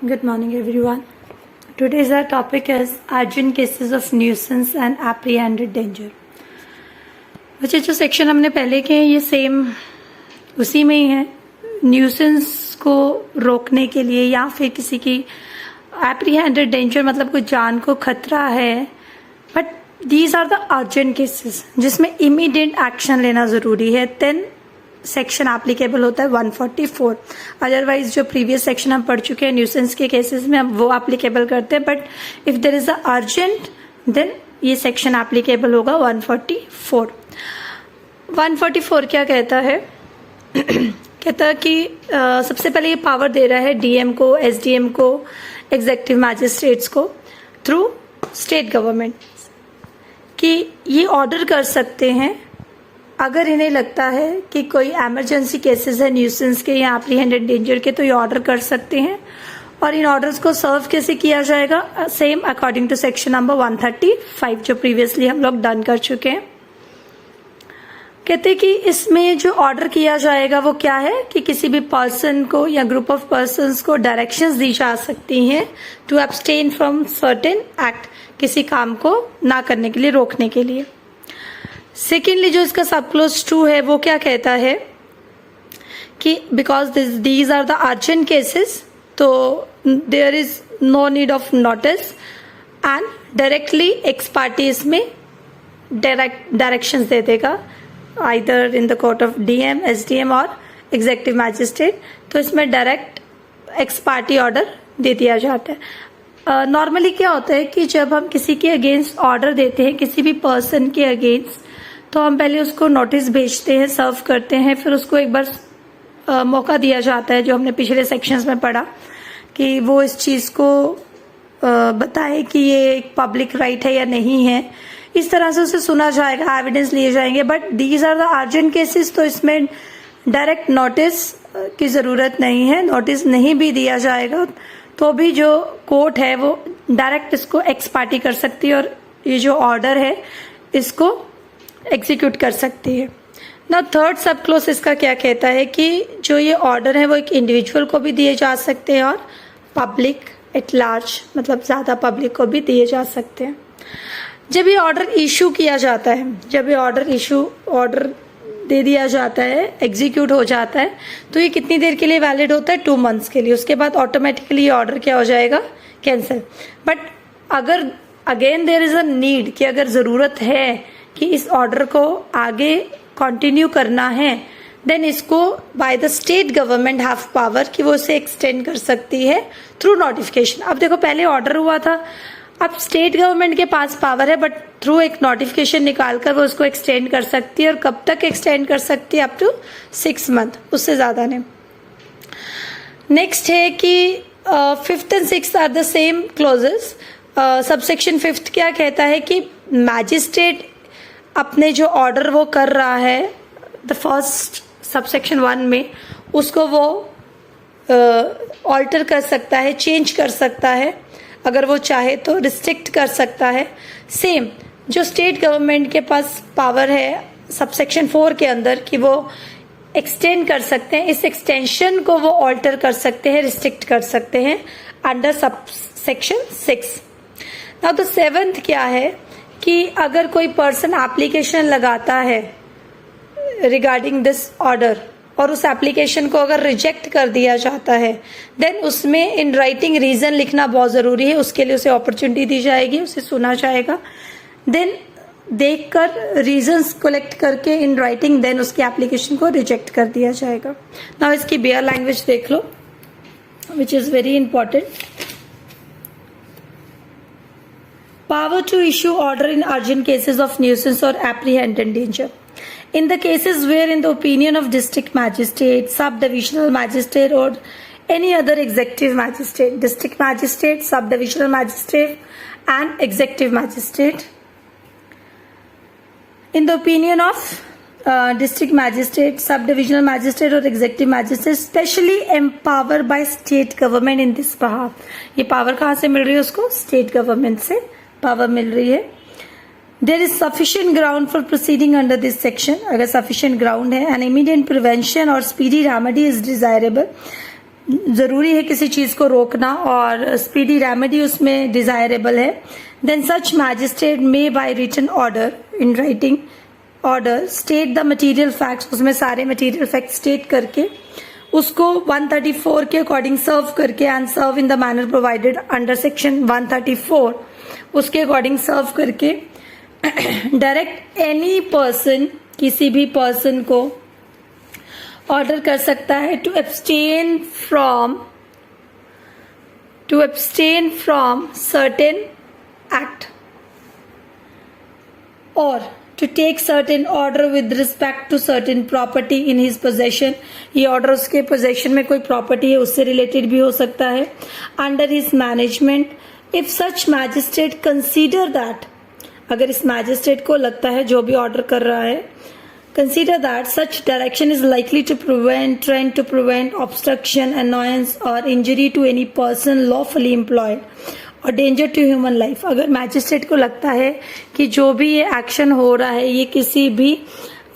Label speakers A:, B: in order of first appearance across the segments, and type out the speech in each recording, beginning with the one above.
A: Good morning, everyone. Today's our topic is urgent cases of nuisance and apprehended danger. बच्चे जो section हमने पहले किए हैं ये सेम उसी में ही है. न्यूसेंस को रोकने के लिए या फिर किसी की एप्रीहेंडेड डेंजर मतलब कोई जान को खतरा है, but these are the urgent cases जिसमें इमीडिएट एक्शन लेना जरूरी है. देन सेक्शन एप्लीकेबल होता है 144. अदरवाइज जो प्रीवियस सेक्शन हम पढ़ चुके हैं न्यूसेंस के केसेस में हम वो एप्लीकेबल करते हैं, but if there is a urgent then ये सेक्शन एप्लीकेबल होगा 144. 144 क्या कहता है? कहता है कि सबसे पहले ये पावर दे रहा है डीएम को, एसडीएम को, एग्जीक्यूटिव मैजिस्ट्रेट्स को थ्रू स्टेट गवर्नमेंट कि ये ऑर्डर कर सकते हैं अगर इन्हें लगता है कि कोई इमरजेंसी केसेस है न्यूसेंस के या एप्रीहेंडेड डेंजर के, तो ये ऑर्डर कर सकते हैं. और इन ऑर्डर्स को सर्व कैसे किया जाएगा? Same according to section number 135 जो प्रीवियसली हम लोग डन कर चुके हैं. कहते हैं कि इसमें जो ऑर्डर किया जाएगा वो क्या है कि किसी भी पर्सन को या ग्रुप ऑफ पर्सन्स को डायरेक्शंस दी जा सकती हैं to abstain from certain act, किसी काम को ना करने के लिए, रोकने के लिए. सेकेंडली जो इसका सब क्लोज 2 है वो क्या कहता है कि because these are the urgent cases तो there is no need of notice and directly ex parte इसमें डायरेक्शंस दे देगा either in the court of DM, SDM और एग्जीक्यूटिव मैजिस्ट्रेट. तो इसमें डायरेक्ट एक्स पार्टी ऑर्डर दे दिया जाता है. नॉर्मली क्या होता है कि जब हम किसी के अगेंस्ट ऑर्डर देते हैं, किसी भी पर्सन के अगेंस्ट, तो हम पहले उसको नोटिस भेजते हैं, सर्व करते हैं, फिर उसको एक बार मौका दिया जाता है, जो हमने पिछले सेक्शंस में पढ़ा, कि वो इस चीज को बताए कि ये एक पब्लिक राइट है या नहीं है. इस तरह से उसे सुना जाएगा, एविडेंस लिए जाएंगे. But these are the urgent cases, तो इसमें डायरेक्ट नोटिस की जरूरत नहीं है. नोटिस नहीं भी दिया जाएगा तो भी जो कोर्ट है वो डायरेक्ट इसको एक्स पार्टी कर सकती है और ये जो ऑर्डर है इसको एग्जीक्यूट कर सकती है. ना थर्ड सब क्लोज इसका क्या कहता है कि जो ये ऑर्डर है वो एक इंडिविजुअल को भी दिए जा सकते हैं और पब्लिक एट लार्ज मतलब ज्यादा पब्लिक को भी दिए जा सकते हैं. जब ये ऑर्डर इशू किया जाता है, जब ये ऑर्डर दे दिया जाता है, एग्जीक्यूट हो जाता है, तो ये कितनी देर के लिए वैलिड होता है? 2 months के लिए. उसके बाद ऑटोमेटिकली ये ऑर्डर क्या हो जाएगा? कैंसिल. बट अगर again there is a need कि अगर जरूरत है कि इस ऑर्डर को आगे कंटिन्यू करना है, देन इसको by the state government have power कि वो इसे एक्सटेंड कर सकती है थ्रू नोटिफिकेशन. अब देखो पहले ऑर्डर हुआ था, अब स्टेट गवर्नमेंट के पास पावर है, बट थ्रू एक नोटिफिकेशन निकालकर वो उसको एक्सटेंड कर सकती है. और कब तक एक्सटेंड कर सकती है? अप टू 6 months, उससे ज्यादा नहीं. नेक्स्ट है कि 5th and 6th are the same clauses. Subsection 5th क्या कहता है कि मैजिस्ट्रेट अपने जो ऑर्डर वो कर रहा है द फर्स्ट सबसेक्शन 1 में, उसको वो ऑल्टर कर सकता है, चेंज कर सकता है, अगर वो चाहे तो रिस्ट्रिक्ट कर सकता है. सेम जो स्टेट गवर्नमेंट के पास पावर है सबसेक्शन 4 के अंदर कि वो एक्सटेंड कर सकते हैं, इस एक्सटेंशन को वो ऑल्टर कर सकते हैं, रिस्ट्रिक्ट कर सकते हैं under subsection 6. Now the 7th क्या है कि अगर कोई पर्सन एप्लीकेशन लगाता है रिगार्डिंग दिस ऑर्डर और उस एप्लीकेशन को अगर रिजेक्ट कर दिया जाता है, देन उसमें इन राइटिंग रीजन लिखना बहुत जरूरी है. उसके लिए उसे अपॉर्चुनिटी दी जाएगी, उसे सुना जाएगा, देन देखकर रीजंस कलेक्ट करके इन राइटिंग देन उसकी एप्लीकेशन को रिजेक्ट कर दिया जाएगा. नाउ इसकी बेयर लैंग्वेज देख लो which is very important. Power to issue order in urgent cases of nuisance or apprehended danger. In the cases where in the opinion of district magistrate, subdivisional magistrate or any other executive magistrate, district magistrate, subdivisional magistrate and executive magistrate, in the opinion of district magistrate, subdivisional magistrate or executive magistrate specially empowered by state government in this behalf. ये power कहाँ से मिल रही है उसको? State government से power मिल रही है. There is sufficient ground for proceeding under this section. अगर सफिशिएंट ग्राउंड है, एन इमीडिएट प्रिवेंशन और स्पीडी रेमेडी इज डिजायरेबल. ज़रूरी है किसी चीज़ को रोकना और स्पीडी रेमेडी उसमें डिज़ायरेबल है, then such magistrate may by written order in writing order state the material facts, उसमें सारे मटेरियल फैक्ट्स स्टेट करके उसको 134 के अकॉर्डिंग सर्व करके and serve in the manner provided under section 134, उसके अकॉर्डिंग सर्व करके डायरेक्ट एनी पर्सन, किसी भी पर्सन को ऑर्डर कर सकता है to abstain from certain act और to take certain order with respect to certain property in his possession, ये ऑर्डर उसके पोजेशन में कोई प्रॉपर्टी है उससे रिलेटेड भी हो सकता है, under his management if such magistrate consider that, अगर इस मैजिस्ट्रेट को लगता है जो भी ऑर्डर कर रहा है, consider that such direction is likely to prevent obstruction, annoyance or injury to any person lawfully employed और डेंजर टू ह्यूमन लाइफ। अगर मैजिस्ट्रेट को लगता है कि जो भी ये एक्शन हो रहा है ये किसी भी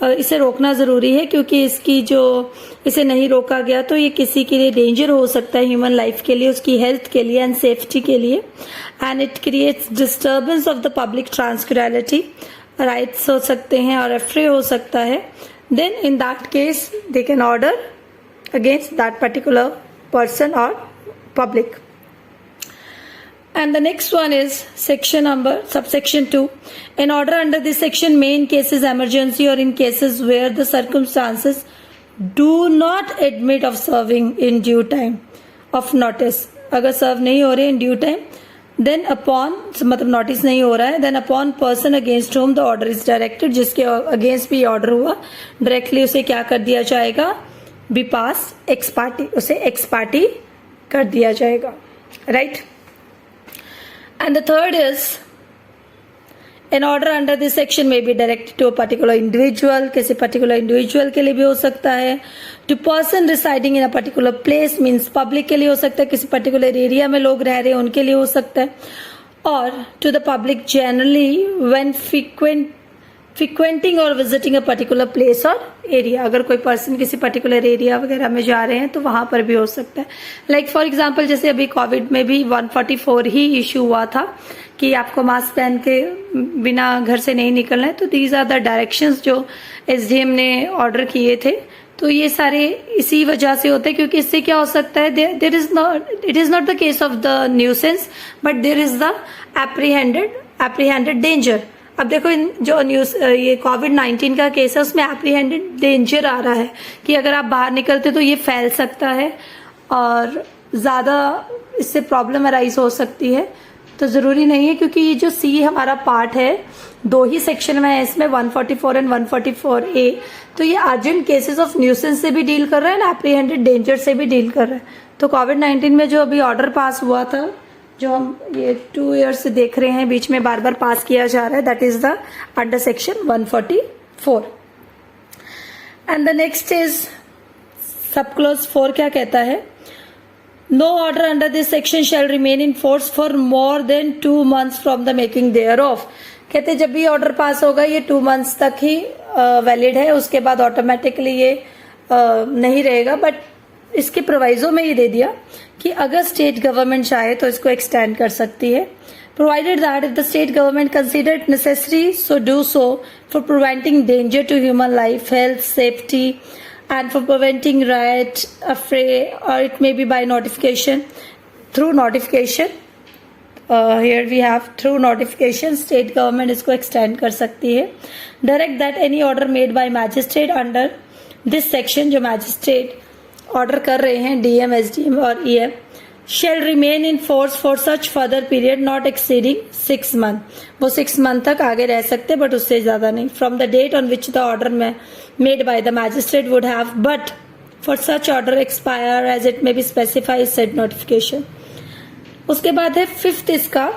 A: इसे रोकना जरूरी है, क्योंकि इसकी जो इसे नहीं रोका गया तो ये किसी के लिए डेंजर हो सकता है, ह्यूमन लाइफ के लिए, उसकी हेल्थ के लिए एंड सेफ्टी के लिए, and it creates disturbance of the public tranquillity, riots हो सकते हैं और एफ्रे हो सकता है, then in that case they can order against that particular person और public. And the next one is subsection 2. An order under this section may in cases emergency or in cases where the circumstances do not admit of serving in due time of notice. अगर सर्व नहीं हो रहे in due time, then upon, मतलब notice नहीं हो रहा है, then upon person against whom the order is directed, जिसके अगेंस्ट भी ऑर्डर हुआ, डायरेक्टली उसे क्या कर दिया जाएगा, बी पास एक्स पार्टी, उसे एक्स पार्टी कर दिया जाएगा, right. And the third is an order under this section may be directed to a particular individual, किसी particular individual के लिए भी हो सकता है, to person residing in a particular place means public के लिए हो सकता है, किसी particular area में लोग रह रहे हैं उनके लिए हो सकता है, और to the public generally when frequenting or visiting a particular place or area, अगर कोई पर्सन किसी पर्टिकुलर एरिया वगैरह में जा रहे हैं तो वहां पर भी हो सकता है। लाइक फॉर एग्जांपल जैसे अभी कोविड में भी 144 ही इशू हुआ था कि आपको मास्क पहन के बिना घर से नहीं निकलना है, तो दीज आर द डायरेक्शंस जो एसडीएम ने ऑर्डर किए थे, तो ये सारे इसी वजह से होते हैं, क्योंकि इससे क्या हो सकता है, it is not the case of the nuisance but there is the apprehended danger. अब देखो जो न्यूज ये कोविड-19 का केस है उसमें एप्रीहेंडेड डेंजर आ रहा है कि अगर आप बाहर निकलते तो ये फैल सकता है और ज्यादा इससे प्रॉब्लम अराइज हो सकती है, तो जरूरी नहीं है, क्योंकि ये जो सी हमारा पार्ट है 2 ही सेक्शन में है, इसमें 144 एंड 144A, तो ये अर्जेंट केसेस ऑफ न्यूसेंस से भी डील कर रहा है ना, एप्रीहेंडेड डेंजर से भी डील कर रहा है। तो कोविड-19 में जो अभी ऑर्डर पास हुआ था, जो हम ये 2 ईयर्स से देख रहे हैं, बीच में बार बार पास किया जा रहा है, that is the under section 144। And the next is sub clause 4 क्या कहता है, no order under this section shall remain in force for more than 2 months from the making thereof. कहते जब भी ऑर्डर पास होगा ये 2 months तक ही valid है, उसके बाद ऑटोमेटिकली ये नहीं रहेगा, बट इसके प्रोवाइजो में ये दे दिया कि अगर स्टेट गवर्नमेंट चाहे तो इसको एक्सटेंड कर सकती है, provided that if the state government consider it necessary so do so for preventing danger to human life, health, safety and for preventing riot, affray, और it may be by notification, through notification, here we have through notification, state government इसको extend कर सकती है। Direct that any order made by magistrate under this section, जो magistrate order कर रहे हैं DM, SDM और EM, shell remain in force for such further period not exceeding 6 months, वो 6 months तक आगे रह सकते बट उससे ज्यादा नहीं, from the date on which the order made by the magistrate would have, but for such order expire as it may be specified said notification. उसके बाद है 5th इसका,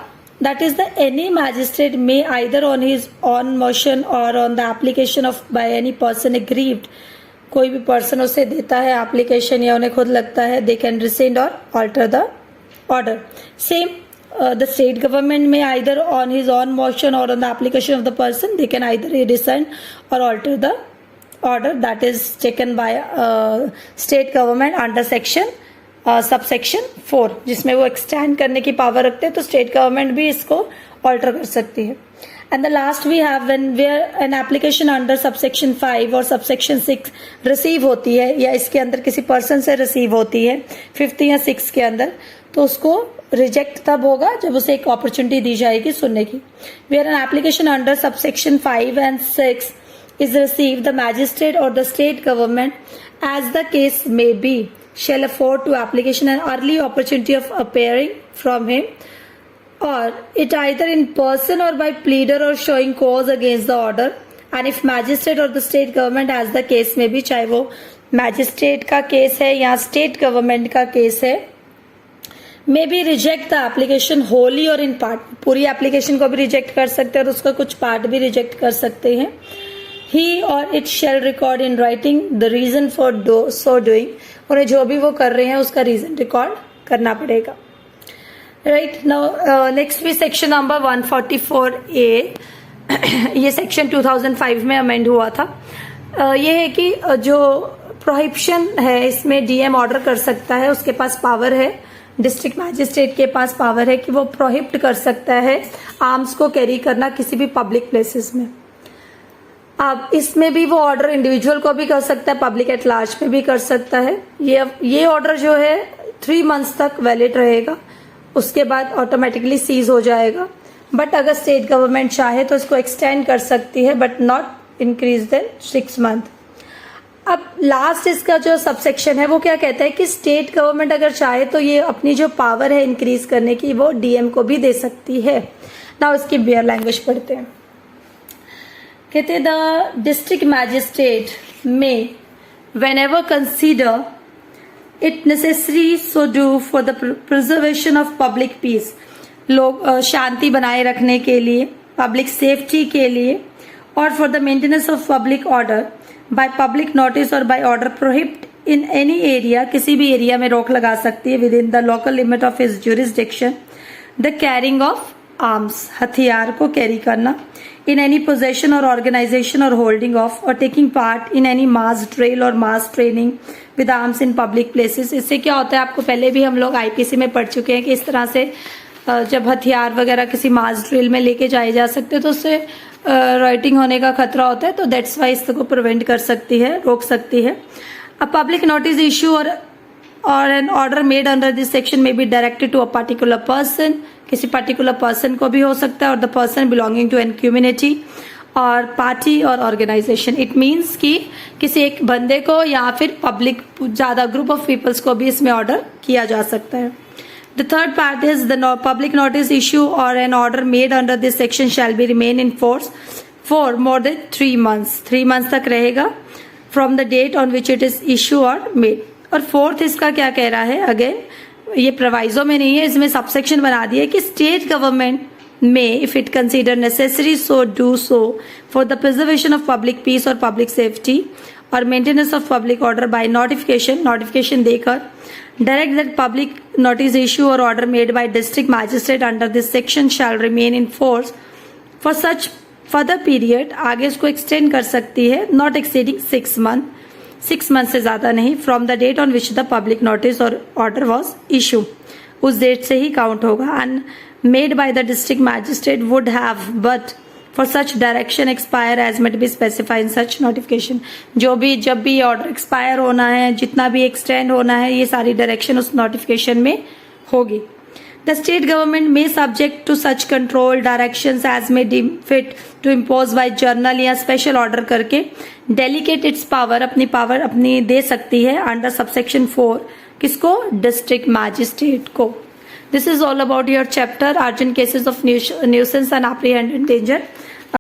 A: that is the any magistrate may either on his own motion और on the application of by any person aggrieved, कोई भी person उसे देता है एप्लीकेशन या उन्हें खुद लगता है, दे कैन रिसेंड और alter the order. Same the state government में either on his own motion और on the application of the person they can either rescind और alter the order that is taken by state government under section subsection 4 जिसमें वो extend करने की power रखते हैं, तो स्टेट गवर्नमेंट भी इसको ऑल्टर कर सकती है. And the last we have when where an application under subsection 5 और सबसेक्शन 6 रिसीव होती है या इसके अंदर किसी पर्सन से रिसीव होती है 5th या 6th के अंदर, तो उसको रिजेक्ट तब होगा जब उसे एक अपॉर्चुनिटी दी जाएगी सुनने की. Where an application under subsection 5 and 6 is received, the magistrate or the state government, as the case may be, shall afford to application an early opportunity of appearing from him, or it either in person or by pleader or showing cause against the order, and if magistrate or the state government, as the case may be, चाहे वो magistrate का case है या state government का case है, may be reject the application Holi और in part, पूरी application को भी रिजेक्ट कर सकते हैं और उसका कुछ पार्ट भी रिजेक्ट कर सकते हैं. ही और it shall record in writing the reason for so doing, उन्हें जो भी वो कर रहे हैं उसका रीजन रिकॉर्ड करना पड़ेगा. राइट नाउ नेक्स्ट भी सेक्शन नंबर 144A. ये सेक्शन 2005 में अमेंड हुआ था. ये है कि जो प्रोहिबिशन है इसमें डीएम ऑर्डर कर सकता है, उसके पास पावर है, डिस्ट्रिक्ट मैजिस्ट्रेट के पास पावर है कि वो प्रोहिबिट कर सकता है आर्म्स को कैरी करना किसी भी पब्लिक प्लेसेस में. अब इसमें भी वो ऑर्डर इंडिविजुअल को भी कर सकता है, पब्लिक एट लार्ज में भी कर सकता है. ये ऑर्डर जो है 3 months तक वैलिड रहेगा, उसके बाद ऑटोमेटिकली सीज हो जाएगा. बट अगर स्टेट गवर्नमेंट चाहे तो इसको एक्सटेंड कर सकती है, but not increase then 6 months. अब लास्ट इसका जो सबसेक्शन है वो क्या कहता है कि स्टेट गवर्नमेंट अगर चाहे तो ये अपनी जो पावर है इंक्रीज करने की वो डीएम को भी दे सकती है. ना इसकी बेयर लैंग्वेज पढ़ते हैं. कहते हैं द डिस्ट्रिक्ट मैजिस्ट्रेट में whenever consider it necessary so do for the preservation of public peace, लोग शांति बनाए रखने के लिए, पब्लिक सेफ्टी के लिए, और for the maintenance of public order by public notice और by order prohibit in any area, किसी भी एरिया में रोक लगा सकती है within the local limit of his jurisdiction the carrying of arms, हथियार को कैरी करना, इन एनी पोजेशन और ऑर्गेनाइजेशन और होल्डिंग ऑफ और taking part in any mass drill और mass training with arms in public places. इससे क्या होता है, आपको पहले भी हम लोग आईपीसी में पढ़ चुके हैं कि इस तरह से जब हथियार वगैरह किसी मास ड्रिल में लेके जाए जा सकते हैं तो उससे राइटिंग होने का खतरा होता है, तो दैट्स वाई इसको प्रिवेंट कर सकती है, रोक सकती है. अ पब्लिक नोटिस इश्यू और an order made under this section में be directed to a particular person, किसी पर्टिकुलर पर्सन को भी हो सकता है, और the person belonging to an community और पार्टी और ऑर्गेनाइजेशन. इट मीन्स कि किसी एक बंदे को या फिर पब्लिक ज्यादा ग्रुप ऑफ पीपल्स को भी इसमें ऑर्डर किया जा सकता है. The third part is the public notice issue or an order made under this section shall be remain in force for more than 3 months. 3 months तक रहेगा from the date on which it is issued or made. और fourth इसका क्या कह रहा है, again ये proviso में नहीं है, इसमें सबसेक्शन बना दिया कि state government may, if it consider necessary, so do so for the preservation of public peace or public safety or maintenance of public order by notification देकर direct that public notice issue or order made by district magistrate under this section shall remain in force for such further period, आगे इसको extend कर सकती है, not exceeding 6 months, 6 months से ज्यादा नहीं, from the date on which the public notice or order was issued, उस date से ही काउंट होगा. and made by the district magistrate would have but for such direction expire as might be specified in such notification. जो भी जब भी order expire होना है, जितना भी एक्सटेंड होना है, ये सारी डायरेक्शन उस नोटिफिकेशन में होगी. The state government may subject to such control directions as may deem fit to impose by journal या special order करके delegate its power, अपनी पावर अपनी दे सकती है under subsection 4 किसको, district magistrate को. This is all about your chapter urgent cases of nuisance and apprehended danger.